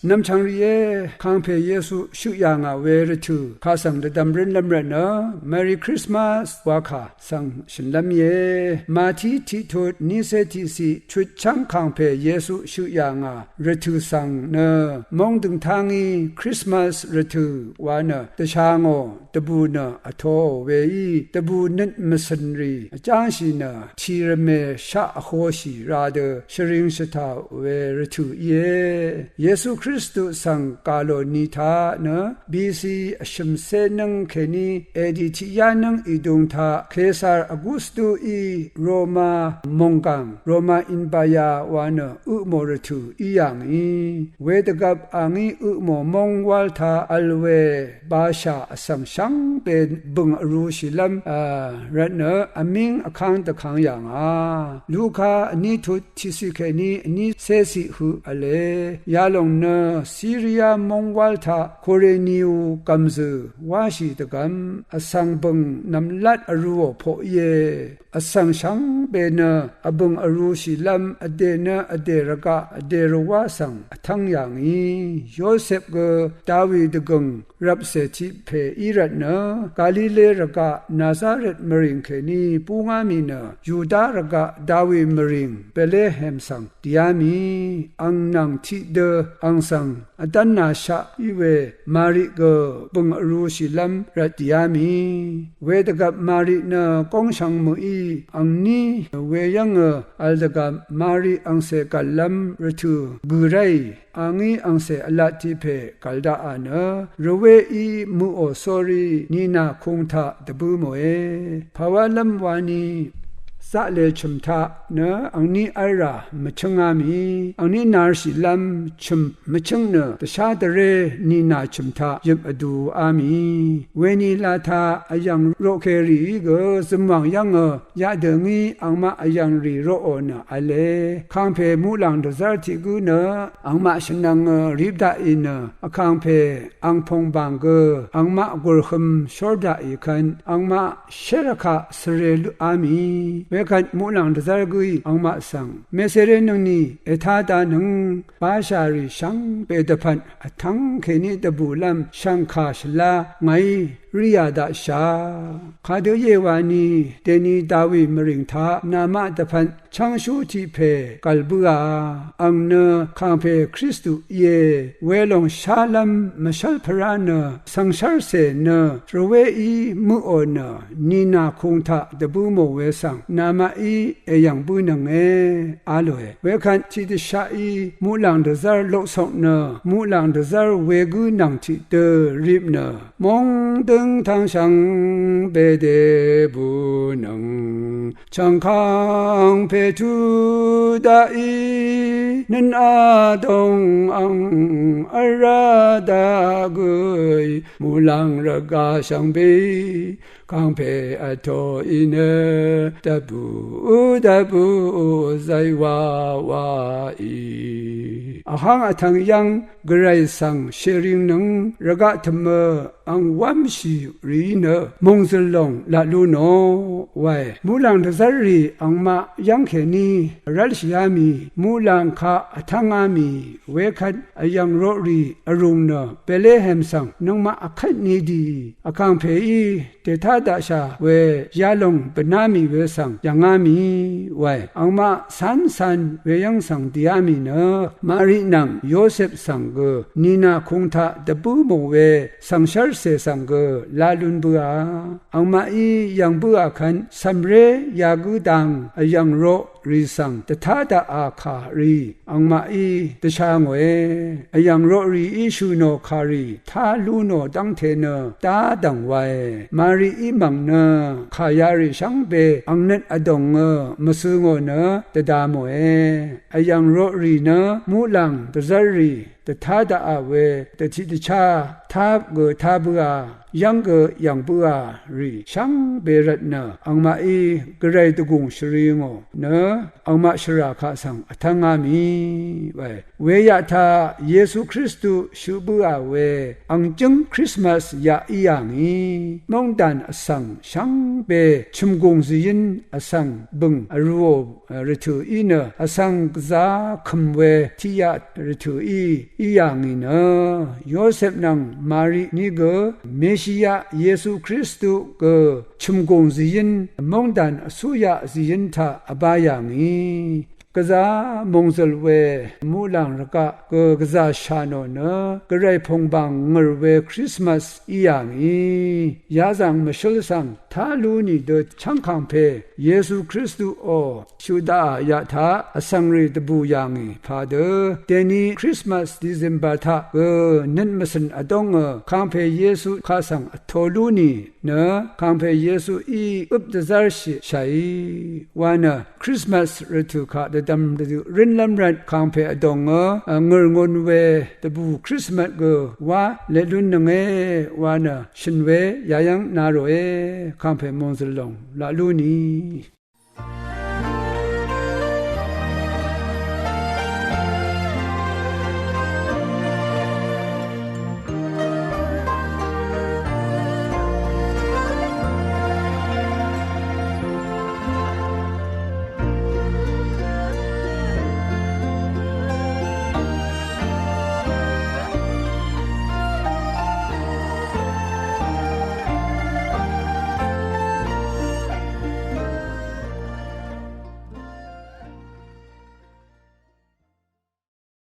นำชังเรียข้างเพเยซูชุยางาเวรทูข้าสังเดดำรินลำเรนเนอ Merry Christmas ว่าข้าสังฉันลำเยมาที่ทุดนิเศติสิชุดช่างข้างเพเยซูชุยางารทูสังเนอมองถึงทางีคริสต์มาสรทูวานตะชางโอตะบูเนอโทเวยีตะบูนิดมสันรีจางชีเนทีรเมชะโคชีราเดชริงชะทาเวรทูเยซูคริสตุสังกาโลนิทานะบีซีชิมเซนังเคนีเอดิทิยานังอิดุงทาเคซาร์อกุสตุอีโรมามงกังโรมาอินบายาวานอุโมรทูอียังอีเวดกับอังอีอุโมมงวัลทาอัลเวบาชาสังชังเป็นบึงรูชิลัมรันเนอมิงอคังตะคังยังลูกาอันนี้ทุทิสิเคนีอันนี้เซซิหูอเลยาลงเนซีเรียมงวัลทาโคเรนิวกัมซวาชิตกัมอสังบังนำลัดอรูโพเยอสังชังเบนอบังอรูชิลัมอเดนอเดรกะอเดรวาสังทั้งอย่างนี้โยเซฟก็ดาวิดกังรับเสจิเพอิรัตเนกาลิเลรกะนาซาเรตมริงเคนีปูงามีเนยูดารกะดาวิมริงเปเลเฮมสังดิยามีอังนังทิเดอังสังอดันนาชะอิเวมาริกบังรูชิลัมรัตยามีเวดกับมาริเนกงชังมุอีอังนี้เวยังอัลดกับมาริอังเซกัลลัมรทูกุไรอังอีอังเซอลาติเพกัลดาอานะรเวอีมูโอซอรีนีนาคงทาดบูโมเอภาวะลัมวานีสะเลชุมทาเนอังนี้ไอรามชงามีอังนี้นาร์สิลัมชุมมชงเนตชาดเรนีนาชุมทายิบอดูอามีเวนีลาทาอายังโรเครีกสมวังยังยาเดงีอังมาอายังรีโรโอนะอเลคังเพมูลังดซาร์ติกุเนอังมาชนังรีบดาอินคังเพอังพงบังกอังมากุรขมชอร์ดาอีคันอังมาเชรคาสเรลุอามีเวกันมูลังดซาร์กุยอังมาสังเมเสเรนงนีเอทาดานังปาชาริชังเปดพันทั้งเคนีตบูลัมชังคาชลาไงริยาดาชาคาเดเยวานีเตนีดาวิมริงทานามาตพันช่างชูทิเพกัลบุอาอังเนคังเพคริสตุเยเวลงชาลัมมชัลพรานสังชาร์เซเนตรเวอีมุโอนนีนาคงทาดบูโมเวสังนามาอีเอยังบุนังเออาโลเอเวคันทิดชาอีมูลังดซาร์โลสองเนมูลังดซาร์เวกุนังทิเดริบเนมงตึงทางชังเบเดบุนังชังคังเพทูดาอีนันอาดงอังอาราดากุยมูลังระกาชังเบคังเพอโทอินตะบูไซวาวาอีอาหังอทังยังกไรสังเชริงนังระกะธรรมอังวัมชีรีเนมงสลงละลูโนไวมูลังทซารีอังมายังเขนีรัลชยามีมูลังคาอทังอามีเวคันอายังโรรีอรุงเนเปเลเฮมสังนังมาอคันนีดีอคังเพอีเตทาดาชาเวยาลงเปนามีเวสังยังอามีไวอังมาสันเวยังสังดิอามีเนมารีนังโยเซฟสังเกนีนาคงทาดบูโมเวสังชาร์เซสังเกลาลุนบัวอังมาอียังบัวคันสัมเรยากุดังอายังโรรีสังตถาดาอาคารีอังมาอีตชางเวอายังโรรีอิชูโนคารีทาลูโนดังเทเนตาดังไวมารีอิมังเนขายาริชังเบอังเนตอดงมะซุงเนตดาโมเออายังโรรีเนมูลังตซารีตถาดาอาเวตทิตชาทาบเกทาบัวยังเกยังบัวรีชังเบรัตเนอังมาอีกระไรตะกุงชรีงเนอังมาชราคาสังอทังอามีไวเวยะทาเยซูคริสต์ชูบัวเวอังจังคริสต์มาสยาอียังอีมองดันอสังชังเบชุมกงซียินอสังบึงอรูรทูอีเนอสังกซาคัมเวทิยะรทูอี อีอย่างนี้เนอะโยเซฟนังมารีนี่ก็เมชิยาเยซูคริสต์ก็ชุมกงจีนมองดันสุยาจีนทาอบายอย่างนี้กษามงสลเวมูลังรกะก็กษาชาโนเนกระไรพงบังเงรเวคริสต์มาสอีอย่างนี้ยาจังมชลสังทาลูนีเดชังคังเพเยซูคริสต์โอชูดายะทาอสังรีตบูอย่างนี้พาเดเดนีคริสต์มาสดิเซมบาทาก็นันมสันอดงคังเพเยซูข้าสังทอลูนีเนคังเพเยซูอีอุปดซาร์ชิชัยวานะคริสต์มาสฤดูข้าเดดำดูรินลำรัดคังเพอดงเงรงนเวตบูคริสต์มาสก็ว่าเลลุนนงเอวานะชินเวยายังนาโรเอคังเพมงสลงลาลูนี